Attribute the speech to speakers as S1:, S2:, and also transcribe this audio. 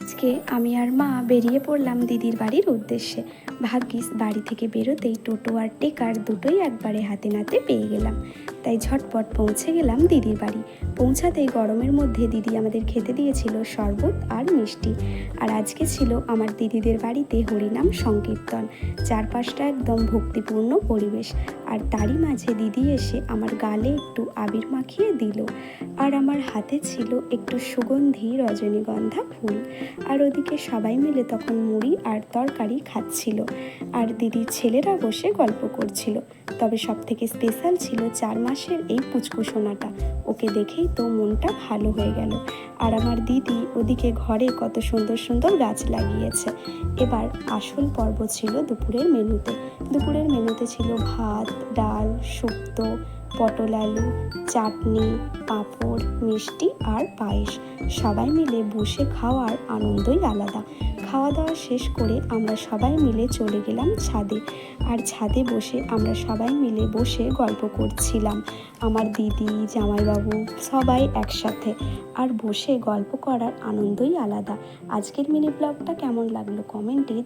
S1: আজকে আমি আর মা বেরিয়ে পড়লাম দিদির বাড়ির উদ্দেশ্যে। ভাগ্যিস বাড়ি থেকে বেরোতেই টোটো আর টেকার দুটোই একবারে হাতে নাতে পেয়ে গেলাম। তাই ঝটপট পৌঁছে গেলাম দিদির বাড়ি। পৌঁছাতেই গরমের মধ্যে দিদি আমাদের খেতে দিয়েছিল শরবত আর মিষ্টি। আর আজকে ছিল আমার দিদিদের বাড়িতে হরিনাম সংকীর্তন। চারপাশটা একদম ভক্তিপূর্ণ পরিবেশ। আর তারই মাঝে দিদি এসে আমার গালে একটু আবির মাখিয়ে দিল। আর আমার হাতে ছিল একটু সুগন্ধি রজনীগন্ধা ফুল। আর ওদিকে সবাই মিলে তখন মুড়ি আর তরকারি খাচ্ছিল। আর দিদির ছেলেরা বসে গল্প করছিল। তবে সব থেকে স্পেশাল ছিল 4 মাসের এই পুচকু সোনাটা। ওকে দেখেই তো মনটা ভালো হয়ে গেল। আর আমার দিদি ওদিকে ঘরে কত সুন্দর সুন্দর গাছ লাগিয়েছে। এবার আসল পর্ব ছিল দুপুরের মেনুতে। দুপুরের মেনুতে ছিল ভাত, ডাল, শুক্তো, পটল আলু, চাটনি, পাঁপড়, মিষ্টি আর পায়েস। সবাই মিলে বসে খাওয়ার আনন্দই আলাদা। খাওয়া দাওয়া শেষ করে আমরা সবাই মিলে চলে গেলাম ছাদে। আর ছাদে বসে আমরা সবাই মিলে বসে গল্প করছিলাম। আমার দিদি, জামাইবাবু সবাই একসাথে। আর বসে গল্প করার আনন্দই আলাদা। আজকের মিনি ব্লগটা কেমন লাগলো কমেন্টে